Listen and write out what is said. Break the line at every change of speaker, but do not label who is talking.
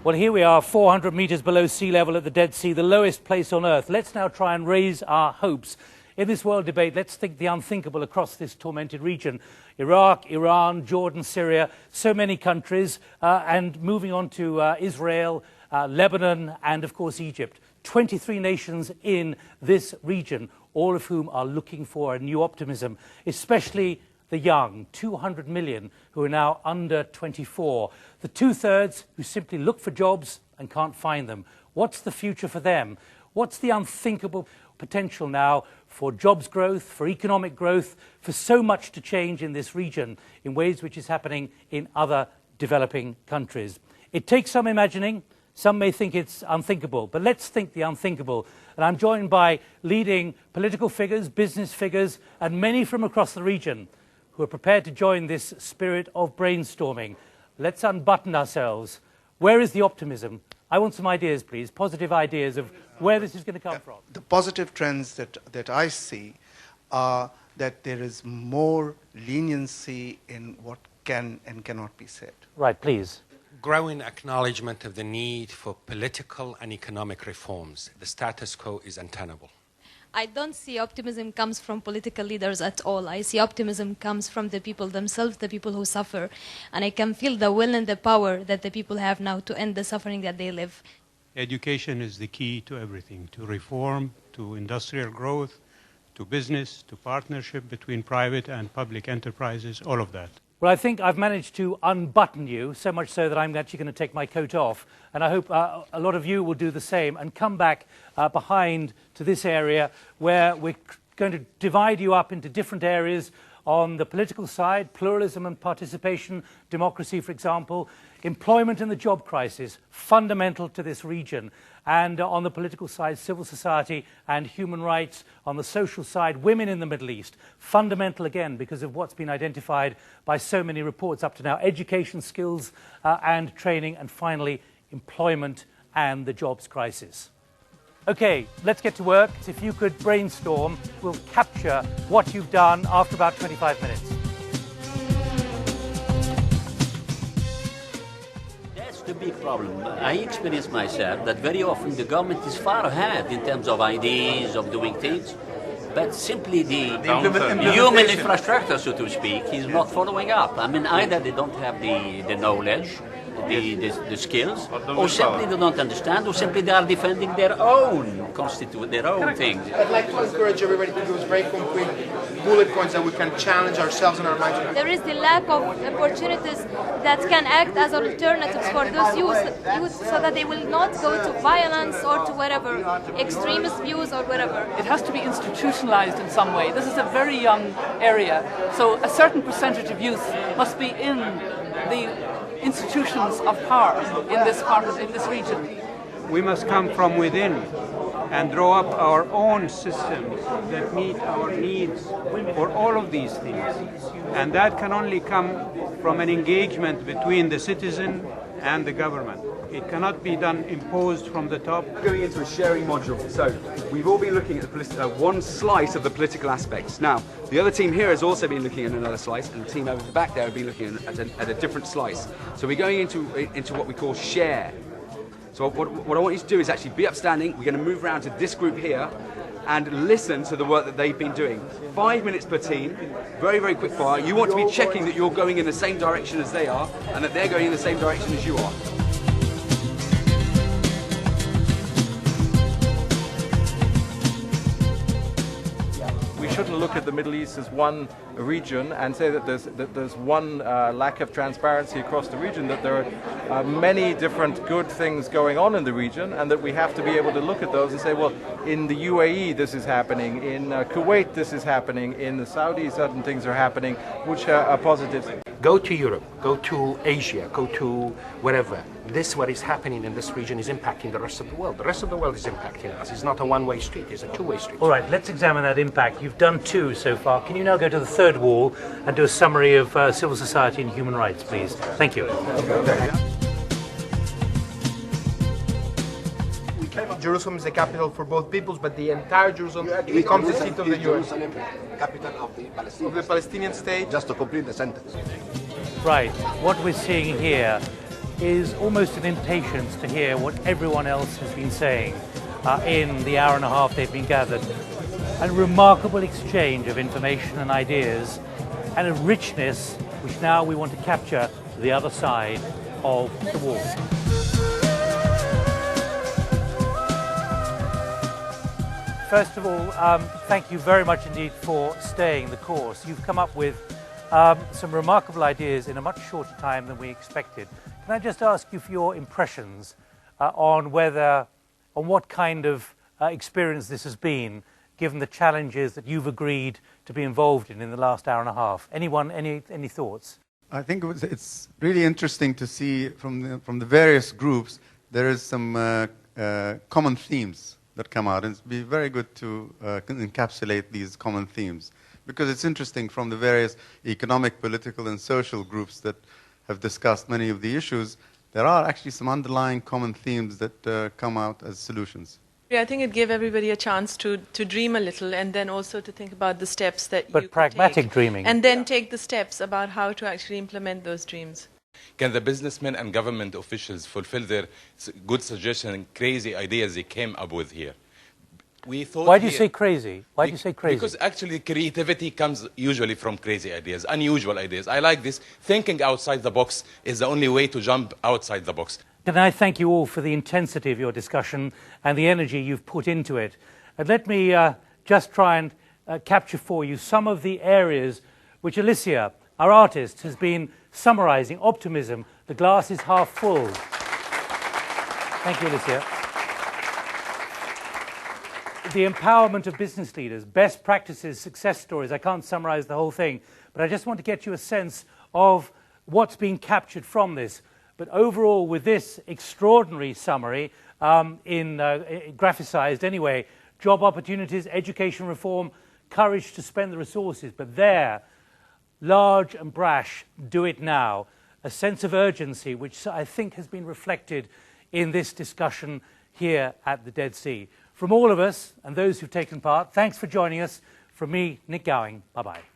Well, here we are, 400 meters below sea level at the Dead Sea, the lowest place on Earth. Let's now try and raise our hopes. In this world debate, let's think the unthinkable across this tormented region. Iraq, Iran, Jordan, Syria, so many countries, and moving on to Israel, Lebanon, and of course Egypt. 23 nations in this region, all of whom are looking for a new optimism, especially the young, 200 million who are now under 24. The two-thirds who simply look for jobs and can't find them. What's the future for them? What's the unthinkable potential now for jobs growth, for economic growth, for so much to change in this region in ways which is happening in other developing countries? It takes some imagining. Some may think it's unthinkable, but let's think the unthinkable. And I'm joined by leading political figures, business figures, and many from across the region who are prepared to join this spirit of brainstorming. Let's unbutton ourselves. Where is the optimism? I want some ideas, please, positive ideas of where this is going to come from.
The positive trends that I see are that there is more leniency in what can and cannot be said.
Right, please.
Growing acknowledgement of the need for political and economic reforms. The status quo is untenable.
I don't see optimism comes from political leaders at all. I see optimism comes from the people themselves, the people who suffer. And I can feel the will and the power that the people have now to end the suffering that they live.
Education is the key to everything, to reform, to industrial growth, to business, to partnership between private and public enterprises, all of that.
Well, I think I've managed to unbutton you, so much so that I'm actually going to take my coat off. And I hope a lot of you will do the same and come back behind to this area where we're going to divide you up into different areas. On the political side, pluralism and participation, democracy, for example, employment and the job crisis, fundamental to this region. And on the political side, civil society and human rights. On the social side, women in the Middle East, fundamental again because of what's been identified by so many reports up to now. Education, skills and training, and finally, employment and the jobs crisis. Okay, let's get to work. If you could brainstorm, we'll capture what you've done after about 25 minutes.
That's the big problem. I experience myself that very often the government is far ahead in terms of ideas, of doing things, but simply the human infrastructure, so to speak, is not following up. I mean, either they don't have the knowledge, the skills, or simply they don't understand, or simply they are defending their own things.
I'd like to encourage everybody to use very concrete bullet points that we can challenge ourselves and our minds.
There is the lack of opportunities that can act as alternatives for those youth so that they will not go to violence or to whatever, extremist views or whatever.
It has to be institutionalized in some way. This is a very young area, so a certain percentage of youth must be in the institutions of power in this region.
We must come from within and draw up our own systems that meet our needs for all of these things. And that can only come from an engagement between the citizen and the government. It cannot be done imposed from the top.
Going into a sharing module, so we've all been looking at one slice of the political aspects. Now, the other team here has also been looking at another slice, and the team over the back there have been looking at a different slice. So we're going into what we call share. So what I want you to do is actually be upstanding. We're going to move around to this group here and listen to the work that they've been doing. 5 minutes per team, very, very quick fire. You want to be checking that you're going in the same direction as they are and that they're going in the same direction as you are.
We shouldn't look at the Middle East as one region and say that there's one lack of transparency across the region, that there are many different good things going on in the region, and that we have to be able to look at those and say, well, in the UAE this is happening, in Kuwait this is happening, in the Saudis certain things are happening, which are positives.
Go to Europe, go to Asia, go to wherever. What is happening in this region is impacting the rest of the world. The rest of the world is impacting us. It's not a one-way street, it's a two-way street.
All right, let's examine that impact. You've done two so far. Can you now go to the third wall and do a summary of civil society and human rights, please? Thank you.
Jerusalem is the capital for both peoples, but the entire Jerusalem becomes the seat of the US.
Capital of the
Palestinian state.
Just to complete the sentence.
Right, what we're seeing here is almost an impatience to hear what everyone else has been saying in the hour and a half they've been gathered. A remarkable exchange of information and ideas, and a richness which now we want to capture to the other side of the wall. First of all, thank you very much indeed for staying the course. You've come up with some remarkable ideas in a much shorter time than we expected. Can I just ask you for your impressions on what kind of experience this has been, given the challenges that you've agreed to be involved in the last hour and a half? Anyone, any thoughts?
I think it's really interesting to see from the various groups there is some common themes that come out, and it'd be very good to encapsulate these common themes, because it's interesting from the various economic, political, and social groups that have discussed many of the issues, there are actually some underlying common themes that come out as solutions.
Yeah, I think it gave everybody a chance to dream a little, and then also to think about the steps that
you pragmatic
take,
dreaming.
and then take the steps about how to actually implement those dreams.
Can the businessmen and government officials fulfill their good suggestions and crazy ideas they came up with here? We thought
Why do you say crazy? Why do you say crazy?
Because actually creativity comes usually from crazy ideas, unusual ideas. I like this. Thinking outside the box is the only way to jump outside the box.
Can I thank you all for the intensity of your discussion and the energy you've put into it. And let me just try and capture for you some of the areas which Alicia, our artist, has been summarizing. Optimism, the glass is half full. Thank you, Alicia. The empowerment of business leaders, best practices, success stories. I can't summarize the whole thing, but I just want to get you a sense of what's being captured from this. But overall, with this extraordinary summary, graphicized anyway, job opportunities, education reform, courage to spend the resources, but there, large and brash, do it now. A sense of urgency, which I think has been reflected in this discussion here at the Dead Sea. From all of us and those who've taken part, thanks for joining us. From me, Nick Gowing, bye-bye.